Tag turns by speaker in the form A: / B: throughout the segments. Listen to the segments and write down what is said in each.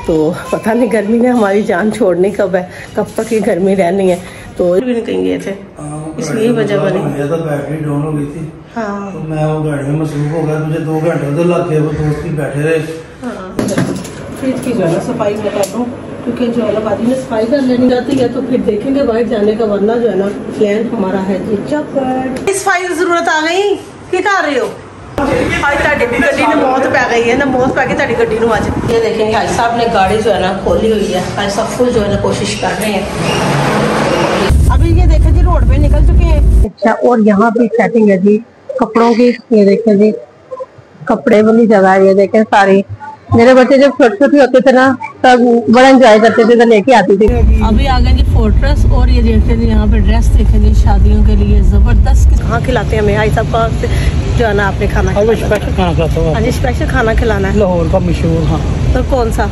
A: तो पता नहीं गर्मी ने हमारी जान छोड़नी कब है, कब तक ये गर्मी रहनी है। तो भी नहीं कहीं गए थे, इसलिए वजह बनी।
B: बैटरी डाउन हो गई थी।
A: हाँ
B: तो मैं वो गाड़ी में मसरूफ हो गया, मुझे 2 घंटे उधर लग गए, वो दोस्त ही बैठे रहे।
A: फ्रिज की जो है ना सफाई मैं कर दूँ, क्योंकि जो है ना बाजी में सफाई कर लेनी जाती है तो फिर देखेंगे बाहर जाने का, वरना जो है ना प्लान हमारा है जी चौपट। सफाई की जरूरत आ गई, क्या कर रहे हो? आज गड्डी ने मौत पै गई है ना, मौत पै गई गड्डी में। आज ये देखेंगे हाई साहब ने गाड़ी जो है ना खोली हुई है, हाई साहब फुल जो है ना कोशिश कर रहे हैं। अभी ये देखें जी रोड पे निकल चुके हैं। अच्छा, और यहाँ भी सेटिंग है जी कपड़ों की। ये देखें जी कपड़े वाली जगह, ये देखें सारी। मेरे बच्चे जब छोटे छोटे होते थे ना तब बड़ा एंजॉय करते थे, तो लेके आती थी। अभी आ गए जी फोर्ट्रेस, और ये देखते थे यहाँ पे ड्रेस देखें जी शादियों के लिए जबरदस्त। कहाँ खिलाते हैं हमें हाई साहब का जो है ना, आपने खाना
B: स्पेशल खाना खाता हूँ।
A: हाँ जी, स्पेशल खाना खिलाना है,
B: लाहौर का मशहूर। हाँ,
A: तो कौन सा?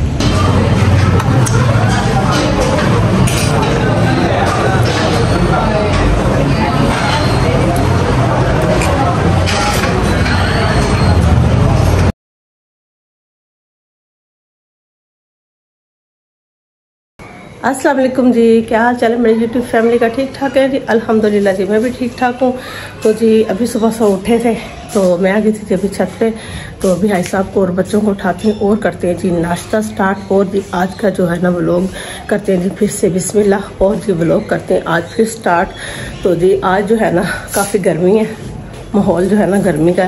A: अस्सलाम वालेकुम जी, क्या हाल चाल है मेरी यूट्यूब फैमिली का? ठीक ठाक है जी, अल्हम्दुलिल्लाह जी, मैं भी ठीक ठाक हूँ। तो जी अभी सुबह से उठे थे तो मैं आ गई थी अभी छत पे, तो अभी हाई साहब को और बच्चों को उठाती हूँ और करते हैं जी नाश्ता स्टार्ट। और जी आज का जो है ना व्लॉग करते हैं जी फिर से बिस्मिल्लाह, और जी व्लॉग करते हैं आज फिर स्टार्ट। तो जी आज जो है ना काफ़ी गर्मी है, माहौल जो है ना गर्मी का,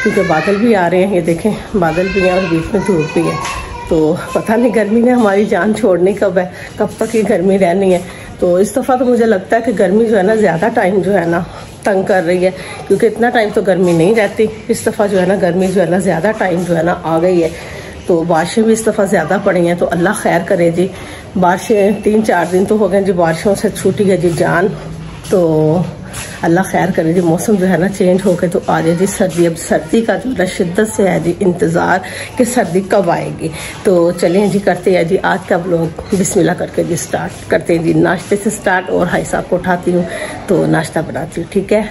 A: क्योंकि बादल भी आ रहे हैं, ये देखें बादल भी हैं और बीच में धूप भी है। तो पता नहीं गर्मी ने हमारी जान छोड़नी कब है, कब तक ये गर्मी रहनी है। तो इस दफ़ा तो मुझे लगता है कि गर्मी जो है ना ज़्यादा टाइम जो है ना तंग कर रही है, क्योंकि इतना टाइम तो गर्मी नहीं रहती। इस दफ़ा जो है ना गर्मी जो है ना ज़्यादा टाइम जो है ना आ गई है। तो बारिशें भी इस दफ़ा ज़्यादा पड़ी हैं, तो अल्लाह खैर करे जी। बारिशें 3-4 दिन तो हो गए जी, बारिशों से छूटी है जी जान। तो अल्लाह खैर करे जी, मौसम जो है ना चेंज हो गए तो आ जाए जी सर्दी। अब सर्दी का जो है शिद्दत से है जी इंतज़ार कि सर्दी कब आएगी। तो चलिए जी करते हैं जी आज का व्लॉग बिस्मिल्लाह करके जी स्टार्ट करते हैं जी नाश्ते से स्टार्ट। और हाई साहब को उठाती हूँ तो नाश्ता बनाती हूँ, ठीक है?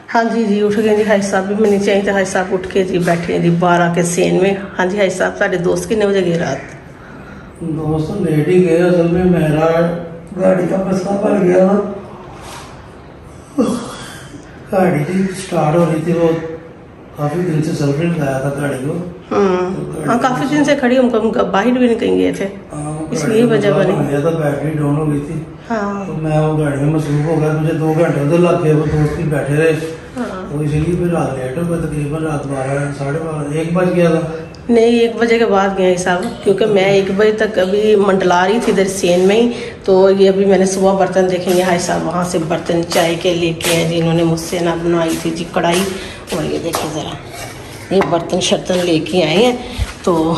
A: हाँ जी उठ गए जी हाई साहब भी। मैं नीचे आई तो हाई साहब उठ के जी बैठे हैं जी 12 के सेन में। हाँ जी हाई साहब, साढ़े दोस्त कितने बजे गए रात?
B: दोस्त लेट ही गए, असल में मेरा गाड़ी का मसला बन गया ना, गाड़ी थी स्टार्ट हो रही थी, वो काफी दिन से सर्विस लगाया था गाड़ी को। हाँ काफी दिन से खड़ी, हम बाहर भी नहीं कहीं गए थे, इसलिए वजह बनी। बैटरी डाउन हो गई थी। हाँ, तो मैं वो गाड़ी में मसरूफ हो गया, मुझे 2 घंटे उधर लग गए, वो दोस्त ही बैठे रहे। तो इसलिए फिर रात लेट हो गया, तकरीबन रात 12 साढ़े 12 1 बज गया था।
A: नहीं 1 बजे के बाद गए साहब, क्योंकि मैं 1 बजे तक अभी मंडला रही थी इधर सेन में ही। तो ये अभी मैंने सुबह बर्तन देखेंगे हाई साहब वहाँ से बर्तन चाय के लेके हैं जी, इन्होंने मुझसे ना बनवाई थी जी कढ़ाई। और ये देखिए ज़रा ये बर्तन शर्तन लेके आए हैं, तो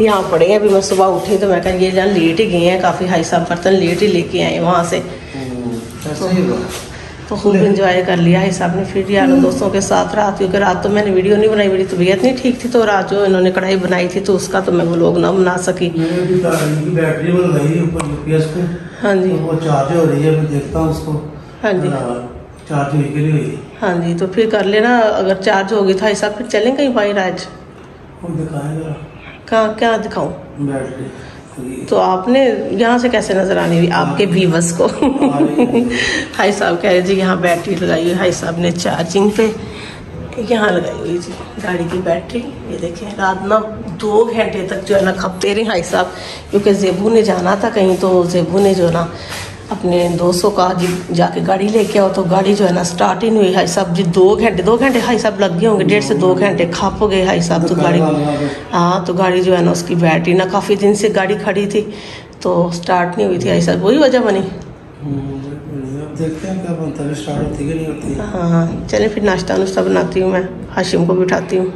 A: यहाँ पड़े हैं। अभी मैं सुबह उठी तो मैं कहा ये जहाँ लेट ही गए हैं काफ़ी, हाई साहब बर्तन लेट ही लेके आए वहाँ से। तो खूब इंजॉय कर लिया हिसाब ने। फिर यार दोस्तों के साथ रात, क्योंकि रात तो मैंने वीडियो नहीं बनाई, मेरी तबीयत नहीं ठीक थी, तो रात जो इन्होंने कढ़ाई बनाई थी तो उसका तो मैं व्लॉग ना बना सकी।
B: बैटरी लगाई ऊपर यूपीएस पे। हाँ जी, वो चार्ज हो रही है, मैं देखता हूँ उसको। हाँ जी चार्ज हुई कि नहीं हुई? हाँ
A: जी, तो फिर कर लेना, अगर चार्ज हो गई था हिसाब फिर चलें कहीं बाहर आज। कहाँ क्या दिखाऊँ
B: बैटरी?
A: तो आपने यहाँ से कैसे नजर आनी हुई आपके व्यूअर्स को? हाई साहब कह रहे जी यहाँ बैटरी लगाई हुई, हाई साहब ने चार्जिंग पे यहाँ लगाई हुई जी गाड़ी की बैटरी। ये देखिए रात ना 2 घंटे तक जो है ना खपते रहे हाई साहब, क्योंकि जेबू ने जाना था कहीं, तो जेबू ने जो ना अपने दोस्तों का जी जाके गाड़ी लेके आओ, तो गाड़ी जो है ना स्टार्ट ही नहीं हुई हाई साहब जी। 2 घंटे हाई साहब लग गए होंगे, 1.5 से 2 घंटे खप हो गए हाई साहब। तो गाड़ी, हाँ तो गाड़ी जो है ना उसकी बैटरी ना काफ़ी दिन से गाड़ी खड़ी थी तो स्टार्ट नहीं हुई थी हाई साहब, वही वजह बनी।
B: देखते हैं क्या बनता है, स्टार्ट होती है नहीं होती।
A: हाँ चलिए फिर नाश्ता नुश्ता बनाती हूँ, मैं हाशिम को भी उठाती हूँ।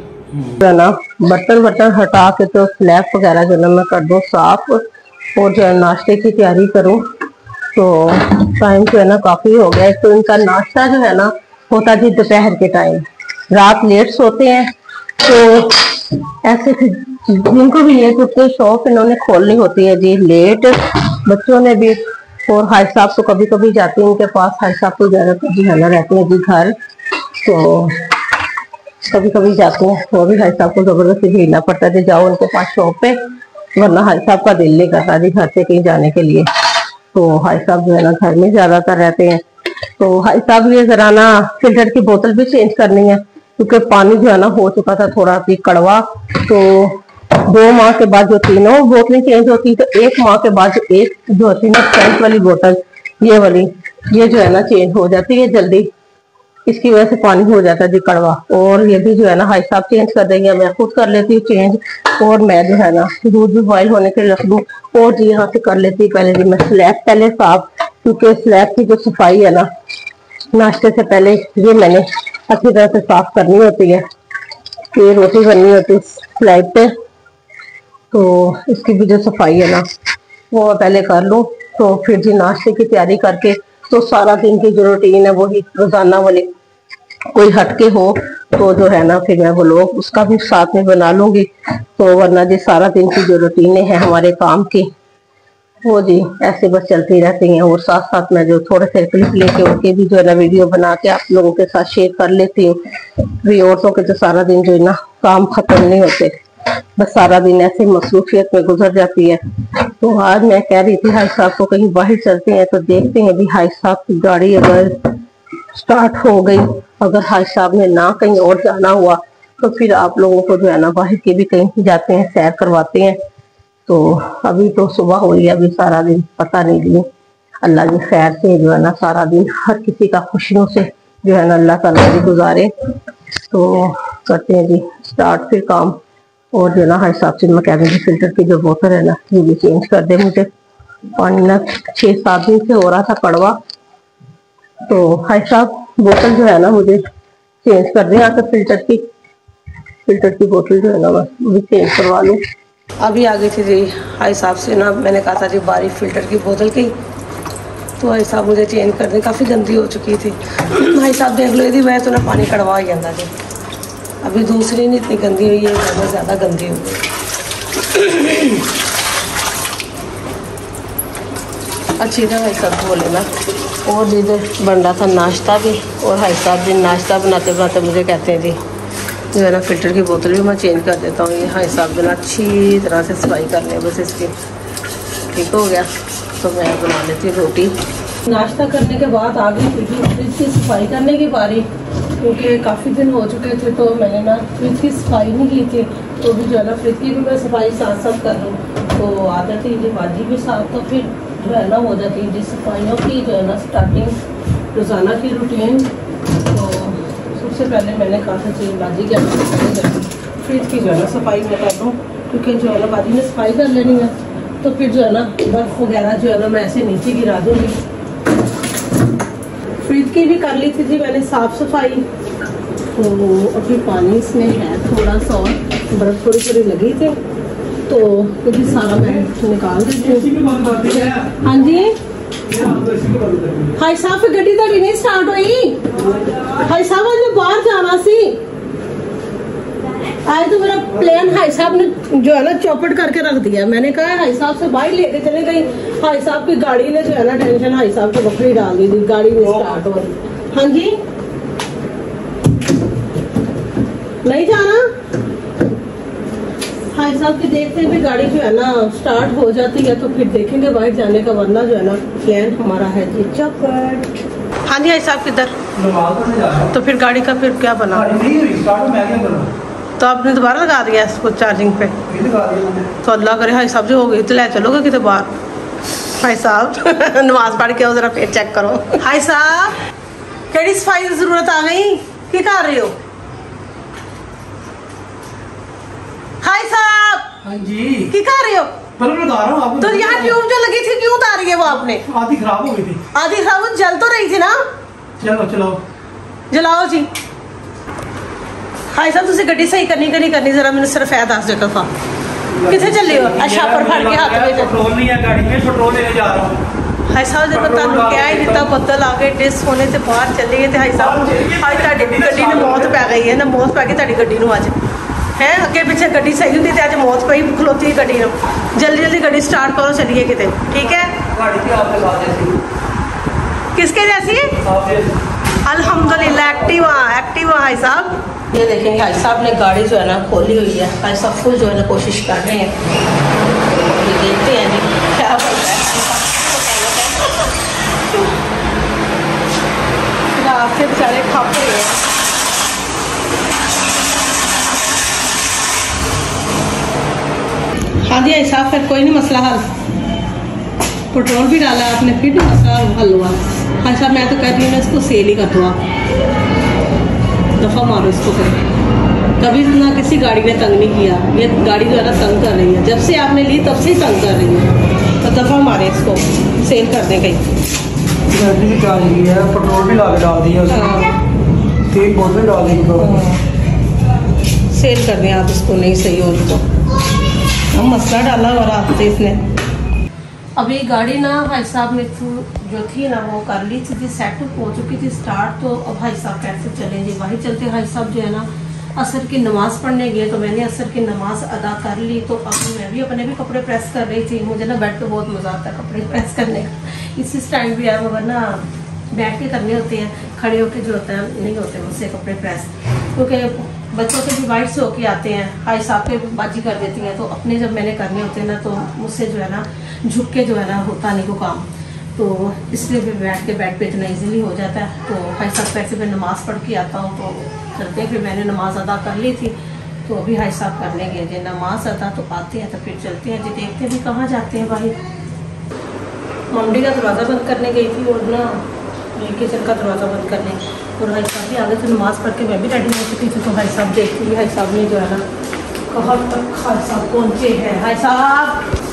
C: जो ना बर्तन हटा के तो स्लैब वगैरह जो ना मैं कर दूँ साफ, और जो है नाश्ते की तैयारी करूँ। तो टाइम जो है ना काफ़ी हो गया। तो इनका नाश्ता जो है ना होता जी दोपहर के टाइम, रात लेट सोते हैं, तो ऐसे जिनको भी लेट उठते शॉप इन्होंने खोलनी होती है जी लेट, बच्चों ने भी। और हाई साहब तो कभी कभी जाते हैं उनके पास, हाई साहब तो ज़्यादातर जो है ना रहते हैं जी घर, तो कभी कभी जाते हैं। वो भी हाई साहब को ज़बरदस्ती भेजना पड़ता है, जाओ उनके पास शॉप पे, वरना हाई साहब का दिल नहीं करता जी घर से कहीं जाने के लिए। तो हाई साहब जो है ना घर में ज्यादातर रहते हैं। तो हाई साहब ये जरा ना फिल्टर की बोतल भी चेंज करनी है, क्योंकि पानी जो है ना हो चुका था थोड़ा सी कड़वा। तो 2 माह के बाद जो तीनों बोतलें चेंज होती, तो 1 माह के बाद जो एक जो होती है ना फ्रेंच वाली बोतल, ये वाली, ये जो है ना चेंज हो जाती है जल्दी, इसकी वजह से पानी हो जाता है जी कड़वा। और ये भी जो है ना हाई साहब चेंज कर देंगे, मैं खुद कर लेती हूँ चेंज। और मैं जो है ना दूध भी बॉयल होने के लिए रख दूँ। और जी यहाँ से कर लेती हूँ पहले जी मैं स्लैब पहले साफ, क्योंकि स्लैब की जो सफाई है ना नाश्ते से पहले ये मैंने अच्छी तरह से साफ करनी होती है, फिर रोटी बननी होती है स्लैब पे। तो इसकी भी जो सफाई है ना वो पहले कर लूँ, तो फिर जी नाश्ते की तैयारी करके तो सारा दिन की जो रूटीन है वही रोजाना वाली, कोई हटके हो तो जो है ना फिर मैं वो लोग उसका भी साथ में बना लूंगी। तो वरना जी सारा दिन की जो रूटीनें हैं हमारे काम की वो जी ऐसे बस चलती रहती हैं। और साथ साथ मैं जो थोड़े से क्लिप लेके उनके भी जो है ना वीडियो बना के आप लोगों के साथ शेयर कर लेती हूँ। भी औरतों के तो सारा दिन जो है ना काम खत्म नहीं होते, बस सारा दिन ऐसे मसरूफियत में गुजर जाती है। तो आज मैं कह रही थी हाई साहब को कहीं बाहर चलते हैं, तो देखते हैं भी हाई साहब की गाड़ी अगर स्टार्ट हो गई, अगर हाई साहब ने ना कहीं और जाना हुआ तो फिर आप लोगों को जो है ना बाहर के भी कहीं जाते हैं, सैर करवाते हैं। तो अभी तो सुबह हो रही है, अभी सारा दिन पता नहीं जी, अल्लाह जी खैर से जो है ना सारा दिन हर किसी का खुशियों से जो है ना अल्लाह ताला जी गुजारे। तो करते हैं जी स्टार्ट फिर काम। और जो ना हाई साहब से मैं कह रही थी फिल्टर की जो बोतल है ना ये भी चेंज कर दे, मुझे पानी ना 6-7 दिन से हो रहा था कड़वा। तो हाई साहब बोतल जो है ना मुझे चेंज कर दें, आकर फिल्टर की बोतल जो है ना बस वो भी चेंज करवा लूँ।
A: अभी आ गई थी जी हाई साहब से ना, मैंने कहा था जी बारी फिल्टर की बोतल की, तो हाई साहब मुझे चेंज कर दें, काफ़ी गंदी हो चुकी थी। हाई साहब देख लो थी मैं तो ना पानी कड़वा ही जाता जी, अभी दूसरी नहीं इतनी गंदी हुई है, बहुत ज़्यादा गंदी हो गई। अच्छी तरह हाई साहब को बोले ना। और जी बन रहा था नाश्ता भी, और हाई साहब जी नाश्ता बनाते बनाते मुझे कहते हैं जी जो है ना फिल्टर की बोतल भी मैं चेंज कर देता हूँ। ये हाई साहब जो ना अच्छी तरह से सफाई कर लें बस इसकी, ठीक हो गया। तो मैं बना लेती हूँ रोटी। नाश्ता करने के बाद आ गई थी फ्रिज की सफाई करने की बारी, क्योंकि काफ़ी दिन हो चुके थे तो मैंने ना फ्रिज की सफाई नहीं की थी। तो भी जो है ना फ्रिज की भी मैं सफाई साथ साथ कर लूँ, तो आदत ही जी बाजी भी साथ, तो फिर जो है ना हो जाती है जी सफाइयों की जो है ना स्टार्टिंग रोज़ाना की रूटीन। तो सबसे पहले मैंने कहा था जी बाजी की फ्रिज की जो है ना सफाई मैं कर दूँ, क्योंकि जो है ना बाजी ने सफाई कर लेनी है, तो फिर जो है ना बर्फ़ वगैरह जो है ना मैं ऐसे नीचे गिरा दूँगी। फ्रिज की भी कर ली थी जी मैंने साफ़ सफाई। तो अभी पानी इसमें है थोड़ा सा और बर्फ़ थोड़ी थोड़ी लगी थी, तो क्योंकि सारा मैं निकाल देती हूँ। हाँ जी हाई साहब फिर गड्डी ताड़ी नहीं स्टार्ट हुई। हाई साहब आज मैं बाहर जाना सी, आज तो मेरा प्लान हाई साहब ने जो है ना चौपट करके रख दिया। मैंने कहा हाई साहब से बाहर लेके चले गई, हाई साहब की गाड़ी ने जो है ना टेंशन हाई साहब को बकरी डाल दी थी, गाड़ी नहीं स्टार्ट हो रही। हाँ जी नहीं जाना हाई साहब की देखते हैं भी गाड़ी जो है ना स्टार्ट हो जाती है तो फिर देखेंगे बाहर जाने का, वरना जो है ना प्लान हमारा है जी चौपट। हाँ जी हाई साहब किधर, तो फिर गाड़ी का फिर क्या बना, तो आपने दोबारा लगा दिया इसको चार्जिंग पे? तो अल्लाह करे हाई साहब जो हो गई तो ले चलोगे कितने बार। हाई साहब नमाज पढ़ के आओ जरा फिर चेक करो। हाई साहब केड़ी सफाई की जरूरत आ गई, की कर रहे हो? हाई साहब
B: हाँ जी
A: की कर रहे हो?
B: बता रहा हूँ आपको।
A: तो यहाँ ट्यूब जो लगी थी क्यों उतारी है वो आपने?
B: आधी खराब हो गई थी।
A: आधी खराब हो, जल तो रही थी ना।
B: चलो चलो
A: जलाओ जी। हाई साहब तुझे गड्डी सही करनी कि नहीं करनी, जरा मैंने सिर्फ ऐ दस दो दफा कितने चले हो? अच्छा पर फड़ के हाथ में
B: पेट्रोल नहीं है गाड़ी में, पेट्रोल लेने जा रहा हूँ।
A: हाई साहब जब तुम क्या ही दिता बदल आ गए डिस होने से बाहर चले गए थे। हाई साहब आज ताड़ी गड्डी ने मौत पै गई है ना, मौत पै गई ताड़ी गड्डी नूं अज है। अगे पिछे गड्डी सही होंगी तो अज मौत पई खलोती गड्डी नूं। जल्दी जल्दी गड्डी स्टार्ट करो चलिए किते, ठीक है? किसके जैसी है? अल्हम्दुलिल्लाह एक्टिवा हाई साहब। ये देखेंगे हाई साहब ने गाड़ी जो है ना खोली हुई है, हाई साहब फुल जो है ना कोशिश कर रहे हैं साहब फिर कोई नहीं मसला हल, पेट्रोल भी डाला आपने फिर भी मसला हल हुआ। हाँ साहब मैं तो कह रही हूँ मैं इसको सेल ही कर दूँ, दफ़ा मारो इसको। फिर कभी ना किसी गाड़ी ने तंग नहीं किया, ये गाड़ी जो है ना तंग कर रही है, जब से आपने ली तब से ही तंग कर रही है। तो दफ़ा मारे इसको, सेल कर दें कहीं।
B: बैटरी भी चार्ज की है, पेट्रोल भी ला के डाल दिया उसमें, तेल बोतल डाल दी,
A: सेल कर दें आप इसको, नहीं सही हो तो हम मसला डाला और आपसे इसने। अभी गाड़ी ना भाई साहब ने जो थी ना वो कर ली थी, सेटअप हो चुकी थी स्टार्ट। तो अब भाई साहब कैसे चलेंगे, वही चलते भाई साहब जो है ना असर की नमाज़ पढ़ने गए, तो मैंने असर की नमाज़ अदा कर ली। तो अभी मैं भी अपने भी कपड़े प्रेस कर रही थी। मुझे ना बेड पे बहुत मज़ा आता है कपड़े प्रेस करने का, इसी टाइम भी है, मगर ना बैठ के करने होते हैं, खड़े होके जो होता है नहीं होते मुझसे कपड़े प्रेस, क्योंकि बच्चों के भी वाइट से होके आते हैं, हाई साहब पे बाजी कर देती हैं। तो अपने जब मैंने करने होते हैं ना तो मुझसे जो है ना झुक के जो है ना होता नहीं वो काम, तो इसलिए फिर बैठ के बेड पे इतना इजीली हो जाता है। तो हाई साहब पैसे पे नमाज़ पढ़ के आता हूँ तो चलते हैं। फिर मैंने नमाज़ अदा कर ली थी, तो अभी हाई साहब करने गए थे नमाज़ अदा, तो आते हैं तो फिर चलते हैं जी, देखते हैं भी कहाँ जाते हैं। भाई मम्मी का दरवाज़ा बंद करने गई थी और ना किचन का दरवाज़ा बंद करने, और भाई साहब भी आगे से नमाज़ पढ़ के मैं भी रेडी हो चुकी थी। तो भाई साहब देखती हुई भाई साहब ने जो है ना कहाँ तक भाई साहब पहुँचे हैं। भाई साहब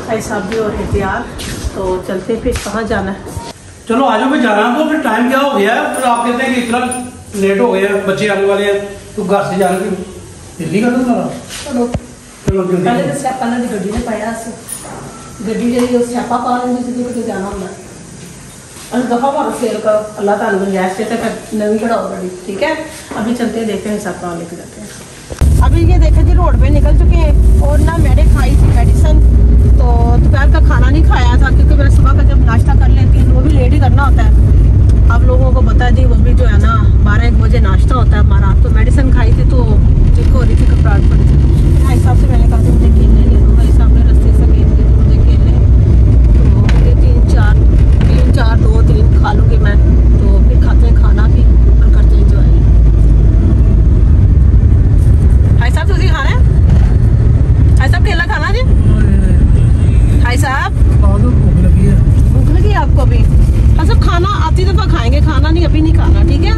A: भाई साहब भी हो रहे तैयार, तो चलते फिर कहाँ जाना है।
B: चलो आ जाओ, फिर जाना है। तो फिर टाइम क्या हो गया है, फिर आप कहते हैं कि इतना लेट हो गया, बच्चे आने वाले हैं, तो घर से जाने की जल्दी कर दो सारा। चलो चलो जल्दी।
A: पहले तो स्यापा ना गड्डी ने पाया, गड्डी जी स्यापा पा लेंगे तो जाना होंगे और दफ़ा मारो सेल का, अल्लाह ताला गुंजाइश से फिर नवी कढ़ाओ गाड़ी, ठीक है। अभी चलते हैं, देखते हैं हिसाब कहाँ लेके जाते हैं। अभी ये देखे जी रोड पे निकल चुके हैं, और ना मैंने खाई थी मेडिसिन, तो दोपहर का खाना नहीं खाया था, क्योंकि मैं सुबह का जब नाश्ता कर लेती हूँ वो भी लेट ही करना होता है। आप लोगों को बता दी, वो भी जो है ना 12-1 बजे नाश्ता होता है हमारा। तो मेडिसिन खाई थी तो ठीक हो रही थी, घबराहट पड़ी थी। भाई साहब से मैंने कहा कि मुझे केले ले दो, भाई साहब ने रस्ते से केले दे दो मुझे केले, तो 3-4 2-3 खा लूँगी मैं। तो फिर खाते हैं खाना भी और करते हैं जो है। भाई साहब तुझे खाना है, भाई साहब केला खाना जी, भाई साहब
B: भूख लगी है,
A: भूख लगी आपको भी। अच्छा खाना आती दफ़ा खाएंगे, खाना नहीं अभी नहीं खाना, ठीक है,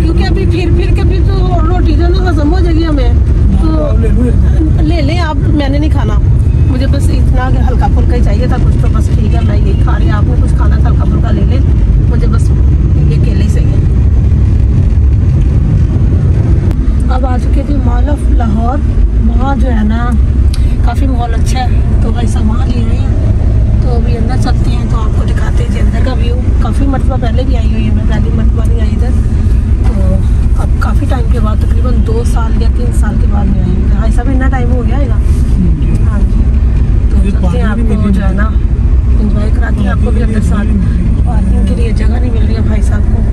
A: क्योंकि अभी फिर के भी तो रोटी जो ना हजम हो जाएगी हमें, तो ले लें आप, मैंने नहीं खाना, मुझे बस इतना हल्का फुल्का ही चाहिए था कुछ, तो बस ठीक है मैं यही खा रही हूँ। आपने कुछ खाना था हल्का फुल्का ले लें, मुझे बस ये केले ही सही है। अब आ चुके थे मॉल ऑफ लाहौर, वहाँ जो है ना काफ़ी मॉल अच्छा है, तो भाई सामान ले रहे हैं। तो अभी अंदर चलते हैं, तो आपको दिखाते हैं अंदर का व्यू। काफ़ी मरतबा पहले भी आई हुई है, मैं पहली मरतबा नहीं आई इधर, तो अब काफ़ी टाइम के बाद, तकरीबन 2 साल या 3 साल के बाद में आई हूँ। भाई साहब इतना टाइम हो गया है। हाँ जी, तो चलते हैं, आपको जो है ना इंजॉय कराते हैं, आपको भी अंदर साथ। पार्किंग के लिए जगह नहीं मिल रही है भाई साहब को।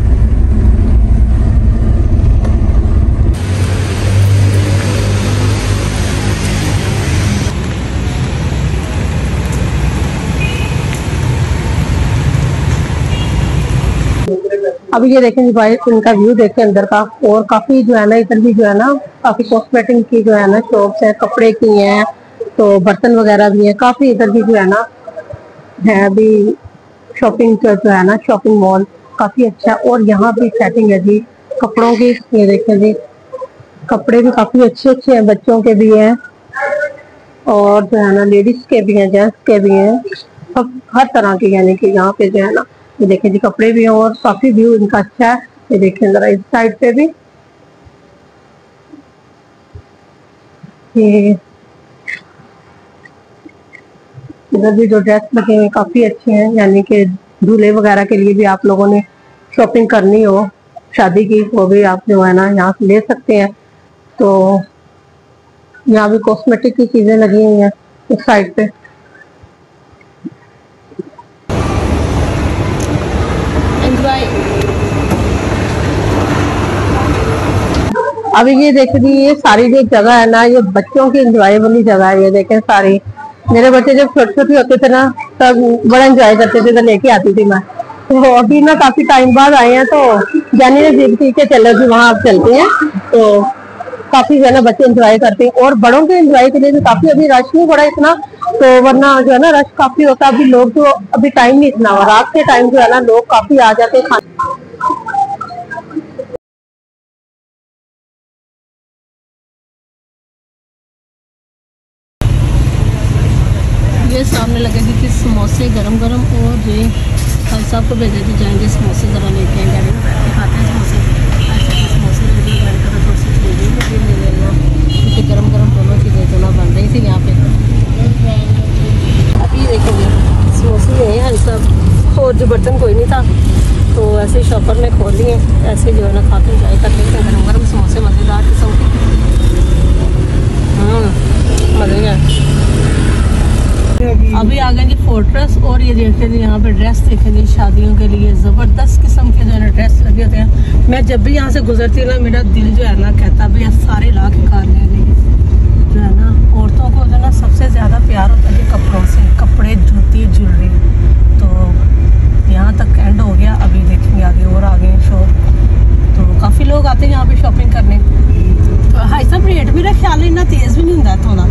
C: अभी ये देखें भाई इनका व्यू देखें अंदर का, और काफी जो है ना इधर भी जो है ना काफी कॉस्मेटिक की जो है ना शॉप्स है, कपड़े की हैं, तो बर्तन वगैरह भी हैं काफी। इधर भी जो है ना है अभी शॉपिंग जो है ना शॉपिंग मॉल काफी अच्छा है। और यहाँ भी सेटिंग है जी कपड़ों की, ये देखें जी कपड़े भी काफी अच्छे अच्छे हैं, बच्चों के भी हैं और जो है ना लेडीज के भी हैं, जेंट्स के भी हैं, सब हर तरह के, यानी कि यहाँ पे जो है ना ये देखें जी कपड़े भी हैं और काफी व्यू इनका अच्छा है। ये देखें जरा इस साइड पे भी, ये इधर भी जो ड्रेस लगे हुए काफी अच्छे हैं, यानी कि दूल्हे वगैरह के लिए भी आप लोगों ने शॉपिंग करनी हो शादी की, वो भी आप जो है ना यहाँ से ले सकते हैं। तो यहाँ भी कॉस्मेटिक की चीजें लगी हुई हैं इस साइड पे। अभी ये देख रही ये सारी जो जगह है ना ये बच्चों की एंजॉय वाली जगह है। ये देखें सारी, मेरे बच्चे जब छोटे छोटे होते थे ना तब बड़ा एंजॉय करते थे, तो लेके आती थी मैं। तो अभी ना काफी टाइम बाद आए हैं, तो जानी ने जिद की के चलो जी वहाँ आप चलते हैं। तो काफी जो है ना बच्चे एंजॉय करते हैं, और बड़ों के एंजॉय के लिए भी काफी अभी रश नहीं पड़ा इतना, तो वरना जो है ना रश काफी होता है। अभी लोग जो अभी टाइम नहीं इतना हुआ, रात के टाइम जो है ना लोग काफी आ जाते हैं खाने।
A: ये सामने लगे थे समोसे गरम गरम, और ये भाई साहब को भेजे थे जाएंगे समोसे ज़रा लेके आएंगे, दिखाते हैं समोसे। ऐसे समोसे ले लेना, क्योंकि गरम गरम दोनों चीज़ें दोनों बन रही थी यहाँ पे। अभी देखोगे समोसे ले हैं सब, और जो बर्तन कोई नहीं था तो ऐसे शॉपर ने खोल लिए, ऐसे जो है ना खा के इंजॉय कर लेते हैं गरम गरम समोसे मज़ेदार किस्म के। मज़े हैं। अभी आ गए जी फोर्ट्रेस, और ये देखते थे यहाँ पे ड्रेस देखे थे शादियों के लिए, ज़बरदस्त किस्म के जो है ना ड्रेस लगे होते हैं। मैं जब भी यहाँ से गुजरती हूँ ना मेरा दिल जो है ना कहता है भैया सारे ला के कार ले लेंगे। जो है ना औरतों को जो है ना सबसे ज़्यादा प्यार होता है कपड़ों से, कपड़े जूती ज्वेलरी। तो यहाँ तक एंड हो गया, अभी देखेंगे आगे और आगे शो। तो काफ़ी लोग आते हैं यहाँ पे शॉपिंग करने। हाई साहब रेट मेरा ख्याल इन्ना तेज़ भी नहीं होता थोड़ा,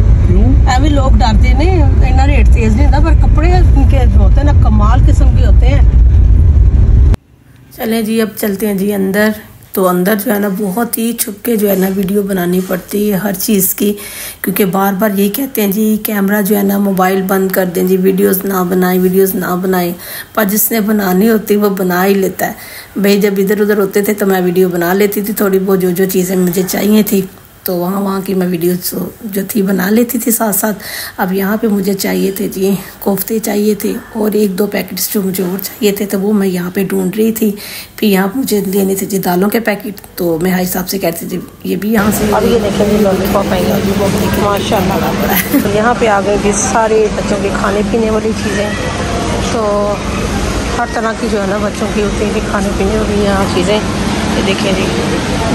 A: एवं लोग डरते ने इन्ना रेट तेज़ नहीं होता, पर कपड़े इनके जो होते हैं ना कमाल किस्म के होते हैं। चलें जी अब चलते हैं जी अंदर। तो अंदर जो है ना बहुत ही छुप के जो है ना वीडियो बनानी पड़ती है हर चीज़ की, क्योंकि बार बार यही कहते हैं जी कैमरा जो है ना मोबाइल बंद कर दें जी, वीडियोस ना बनाएं। पर जिसने बनानी होती है वो बना ही लेता है। भाई जब इधर उधर होते थे तो मैं वीडियो बना लेती थी थोड़ी बहुत, जो चीज़ें मुझे चाहिए थी तो वहाँ की मैं वीडियो जो थी बना लेती थी साथ साथ। अब यहाँ पे मुझे चाहिए थे जी कोफ्ते चाहिए थे, और 1-2 पैकेट्स जो मुझे और चाहिए थे तो वो मैं यहाँ पे ढूंढ रही थी। फिर यहाँ मुझे लेने थे जी दालों के पैकेट, तो मैं हाई साहब से कहती थी ये भी यहाँ से। अब ये देखें जी लॉलीपॉप आई है माशाल्लाह। तो यहाँ पे आ गए जी सारे बच्चों के खाने पीने वाली चीज़ें, तो हर तरह की जो है ना बच्चों की होती है कि खाने पीने वाली यहाँ चीज़ें। ये देखिए जी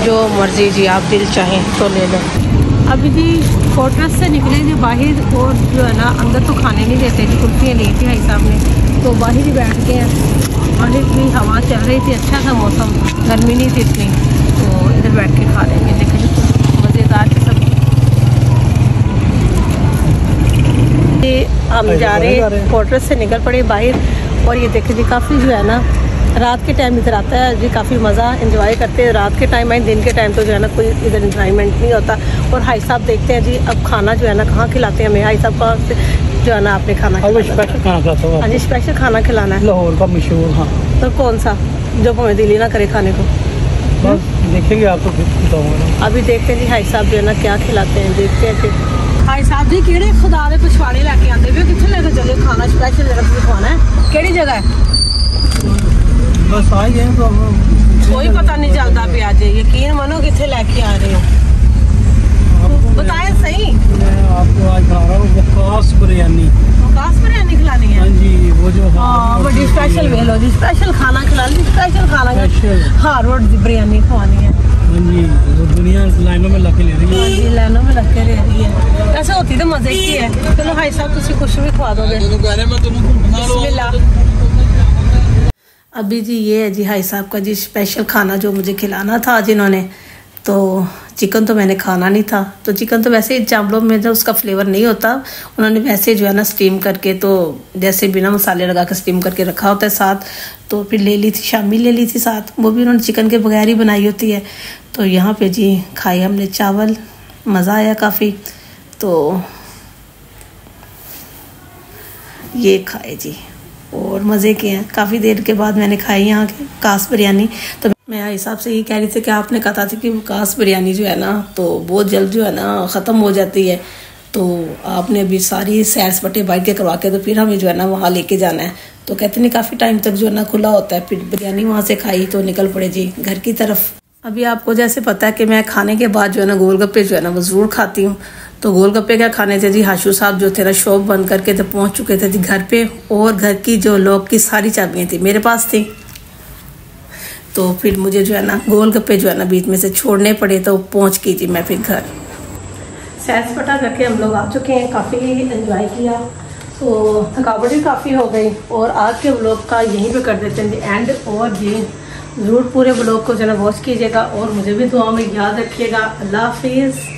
A: जो मर्ज़ी जी आप दिल चाहें तो ले लें। अभी जी फोर्ट्रेस से निकले जी बाहर, और जो है ना अंदर तो खाने नहीं देते जी, कुल्फियाँ ली थी भाई साहब ने, तो बाहर ही बैठ के हैं। और इतनी हवा चल रही थी, अच्छा था मौसम, गर्मी नहीं थी इतनी, तो इधर बैठ के खा लेंगे। देखें जी मज़ेदार किस्म। हम जा रहे हैं फोर्ट्रेस से निकल पड़े बाहर, और ये देखें जी काफ़ी जो है ना रात के टाइम इधर आता है जी, काफ़ी मज़ा एंजॉय करते हैं रात के टाइम। दिन के टाइम तो जो है ना कोई इधर एंजॉयमेंट नहीं होता। और हाई साहब देखते हैं जी अब खाना जो है ना कहाँ खिलाते हैं हमें। हाई साहब का जो है ना आपने खाना
B: स्पेशल खाना खिलाता हूँ।
A: हाँ जी स्पेशल खाना खिलाना है,
B: लाहौर का मशहूर। हाँ
A: तो कौन सा जो हमें दिल ही ना करे खाने को,
B: बस देखेंगे आपको बताऊँगा।
A: अभी देखते हैं जी हाई साहब जो है ना क्या खिलाते हैं, देखते हैं फिर। हाई साहब जी केड़े खुदा दे पिछवाड़े लैके आते हुए कितने लेकर चले खाना स्पेशल जगह तुझे खाना है, केड़ी जगह है?
B: बस आ गए तो
A: कोई पता नहीं चलता पे आज, यकीन मानो कितने लेके आ रहे हो बताएं सही।
B: मैं आपको आज खा रहा हूँ वकास बिरयानी।
A: वकास बिरयानी खिलानी है?
B: हाँ जी वो जो
A: बड़ी स्पेशल वेलो जी, स्पेशल खाना खिलानी, स्पेशल खाना हाँ रोड बिरयानी खवानी है।
B: हाँ जी वो दुनिया लाइनों में लग के ले रही है।
A: हाँ जी लाइनों में लग के ले रही है, ऐसे होती तो मजे की है। चलो भाई साहब तुम कुछ भी खवा दोगे। अभी जी ये है जी हाई साहब का जी स्पेशल खाना जो मुझे खिलाना था आज इन्होंने। तो चिकन तो मैंने खाना नहीं था, तो चिकन तो वैसे ही चावलों में जो उसका फ्लेवर नहीं होता, उन्होंने वैसे जो है ना स्टीम करके, तो जैसे बिना मसाले लगा के स्टीम करके रखा होता है साथ। तो फिर ले ली थी शामी ले ली थी साथ, वो भी उन्होंने चिकन के बगैर ही बनाई होती है। तो यहाँ पे जी खाए हमने चावल, मज़ा आया काफ़ी। तो ये खाए जी और मज़े के हैं। काफ़ी देर के बाद मैंने खाई यहाँ के वकास बिरयानी। तो मैं हिसाब से ये कह रही थी कि आपने कहा था कि वकास बिरयानी जो है ना तो बहुत जल्द जो है ना ख़त्म हो जाती है, तो आपने अभी सारी सैर सपाटे बाइट के करवा के तो फिर हमें जो है ना वहाँ लेके जाना है। तो कहते नहीं काफ़ी टाइम तक जो है ना खुला होता है। फिर बिरयानी वहाँ से खाई तो निकल पड़े जी घर की तरफ। अभी आपको जैसे पता है कि मैं खाने के बाद जो है ना गोलगप्पे जो है ना वो ज़रूर खाती हूँ। तो गोलगप्पे क्या खाने थे जी, हाशू साहब जो थे ना शॉप बंद करके तो पहुँच चुके थे जी घर पे, और घर की जो लॉक की सारी चाबियाँ थी मेरे पास थी। तो फिर मुझे जो है ना गोलगप्पे जो है ना बीच में से छोड़ने पड़े, तो पहुँच गई थी मैं फिर घर। सैर सपाटा करके हम लोग आ चुके हैं, काफ़ी एंजॉय किया, तो थकावट भी काफ़ी हो गई। और आज के व्लॉग का यहीं पे कर देते हैं जी एंड। और जी ज़रूर पूरे ब्लॉग को जो है ना वॉच कीजिएगा और मुझे भी दुआ में याद रखिएगा। अल्लाह हाफिज़।